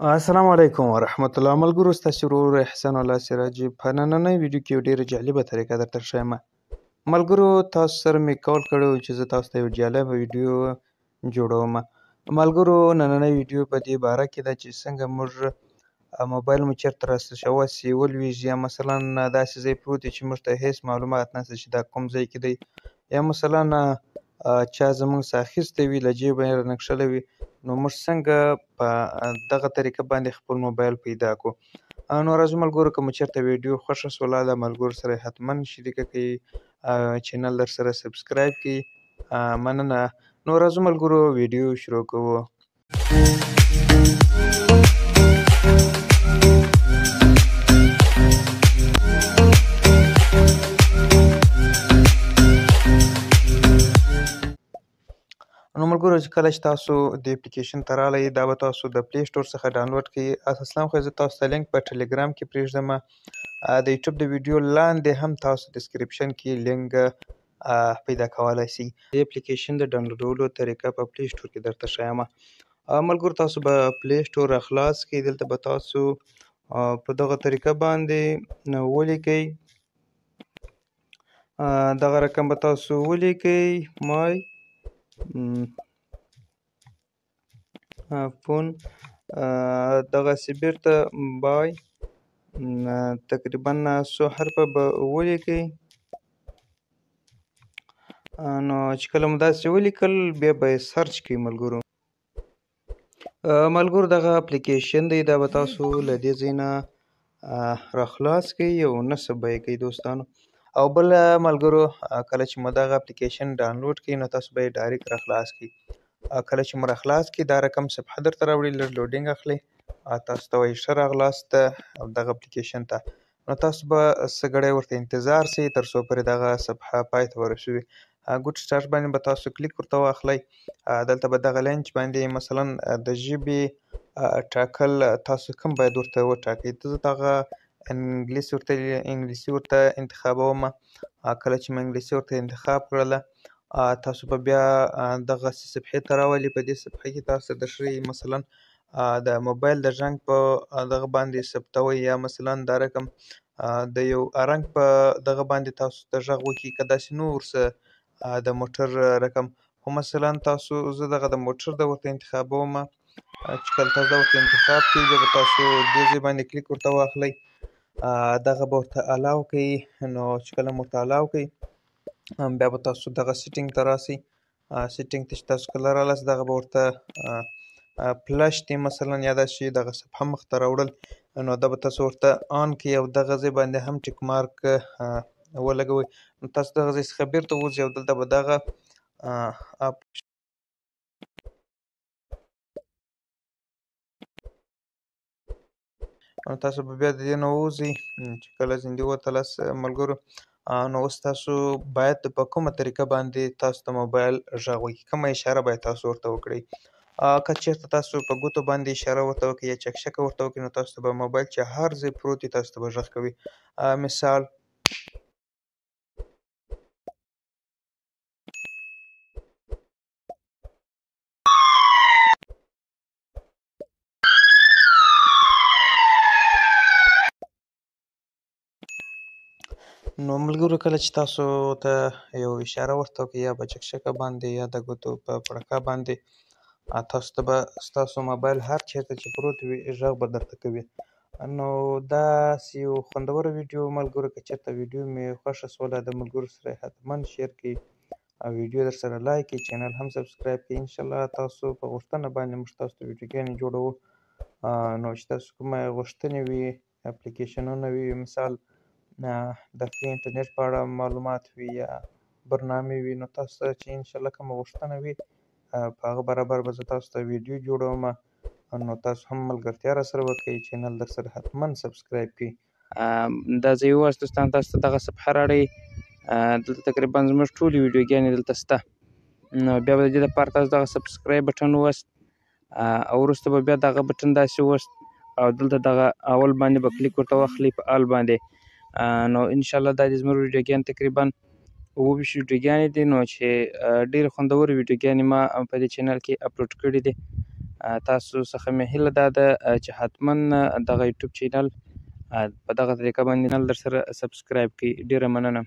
السلام علیکم ورحمت الله. ملګرو، ستاسو ورور احسان الله سراجي په نننۍ ویډیو کې یو ډېره جالبه طریقه درته ښیم. ملګرو، تاسو سره مې کول کړی و چې زه تاسو ته یو جالبه ویډیو جوړوم. ملګرو، نننۍ ویډیو په دې باره کې ده چې څنګه موږ موبایل مو چېرته راڅخه وسي ولویږي، یا مثلا داسې ځای پروت وي چې موږ ته هېڅ معلومات نشته چې دا کوم ځای کې دی، یا مثلا چا زموږ څخه اخیستی وي، له جیبه یې رانکښلی وي، نو موږ څنګه په دغه طریقه باندې خپل موبایل پیدا کړو. نو راځو ملګرو، که مو چېرته ویډیو خوښه سوله له ملګرو سره یې حتما شریکه کړئ، چینل درسره سبسکرایب کړئ. مننه. نو راځو ملګرو ویډیو شروع کوو. نو ملګرو، چې کله چې تاسو د اپلیکیشن ته راغلی، دا به تاسو د پلی سټور څخه ډاونلوډ کړئ. اساسلاً خو زه تاسو ته لینک په ټلګرام کې پرېږدم. د یوټیوب د ویډیو لاندې هم تاسو ډسکریپشن کې لینک پیدا کولی شئ. د اپلیکیشن د ډاونلوډولو طریقه په پلی سټور کې درته ښیم. ملګرو، تاسو به پلی سټور راخلاص کړئ. دلته به تاسو په دغه طریقه باندې ولیکئ، دغه رقم به تاسو ولیکئ: مای فون، دغسې بیرته بای، تقریبا څو حرفه به ولیکئ. نو چې کله مو داسې ولیکل، بیا به یې سرچ کړئ. ملګرو، دغه اپلیکیشن دی، دا به تاسو له دې ځای نه راخلاص کړئ او نصب به یې کړئ دوستانو. او بله ملګرو، کله چې مو دغه اپلیکیشن ډاونلوډ کړئ، نو تاسو به یې ډایرکټ راخلاص کړئ. کله چې مو راخلاص کړئ، دا رقم صفحه درته راوړي، لږ لوډینګ اخلي. تاسو ته وایي ښه راغلاست دغه اپلیکیشن ته. نو تاسو به څه ګړی ورته انتظار سئ تر څو پورې دغه صفحه پای ته ورسوي. ګوډ سټارټ باندې به تاسو کلیک ورته واخلئ. دلته به دغه لاین چې باندې مثلا د ژبې ټاکل تاسو کوم باید ورته وټاکئ. زه دغه انګلیسي ورته انتخابوم. کله چې مې انګلیسي ورته انتخاب کړله، تاسو به بیا دغسې صفحې ته راولي. په دې صفحه کې تاسو د ښیي مثلا د موبایل د رنګ په دغه باندې ثبتوئ، یا مثلا دا رقم د یو رنګ په دغه باندې تاسو ته غږ وکړي، که داسې نور څه د موټر رقم. خو مثلا زه دغه د موټر د ورته انتخابوم. چې کله تاسو دا ورته انتخاب کړئ، بیا به تاسو دې ځای باندې کلیک ورته واخلئ. دغه به ورته الاو کړئ. نو چې کله مو ورته الاو کړئ، بیا به تاسو دغه سیټینګ ته راسئ. سیټینګ ته چې تاسو کله رالاست، دغه به ورته پلش دی مثلا، یا داسې دغه صفحه مخ ته راوړل، نو دا به تاسو ورته آن کړئ او دغه ځای باندې هم ټیک مارک ولګوئ. نو تاسو دغه ځای څخه بیرته ووځئ او دلته به دغه تاسو به بیا د دې نه ووځئ. چې کله ځینې ووتلاست ملګرو، نو اوس تاسو باید په کومه طریقه باندې تاسو ته موبایل غږ وکړي، کومه اشاره باید تاسو ورته وکړئ. که چېرته تاسو په ګوتو باندې اشاره ورته وکړئ یا چکچکه ورته وکړئ، نو تاسو ته به موبایل چې هر ځای پروت وي تاسو ته به غږ کوي. مثال نو ملګرو، کله چې تاسو ته یو اشاره ورته وکړئ، یا په چکچکه باندې یا د ګوتو په پړکا باندې، تاسو ته به ستاسو موبایل هر چېرته چې پروت وي غږ به درته کوي. نو داسې یو خوندوره ویډیو ملګرو، که چېرته ویډیو مې خوښه سوله، د ملګرو سره یې حتما شیر کړئ، ویډیو در سره لایک کړئ، چینل هم سبسکرایب کړئ. انشاءالله تاسو په غوښتنه باندې موږ تاسو ته ویډیوګانې جوړوو. نو چې تاسو کومه غوښتنې وي، اپلیکیشنونه وي، مثال د فري انټرنیټ په اړه معلومات وي یا برنامې وي، نو تاسو ته چې انشاءالله کومه غوښتنه وي، په هغه برابر به زه تاسو ته ویډیو جوړوم. نو تاسو هم ملګرتیا راسره وکړئ، چینل در سره حتما سبسکرایب کړئ. دا ځای وواست دوستان، تاسو ته دغه صفحه راړئ. دلته تقریبا زموږ ټولې ویډیوګانې دلته شته. نو بیا به د دې لپاره تاسو دغه سبسکرایب بټن ووست، او وروسته به بیا دغه بټن داسې ووست، او دلته دغه اول باندې به کلیک ورته واخلئ په آل باندې. نو انشاءالله دا دې زموږ ویډیوګانې تقریبا 27 ویډیوګانې دي، نو چې ډېرې خوندورې ویډیوګانې ما په دې چینل کې اپلوډ کړي دي. تاسو څخه مې هیله دا ده چې حتما دغه یوټیوب چینل په دغه طریقه باندې چینل در سره سبسکرایب کړئ. ډیره مننه.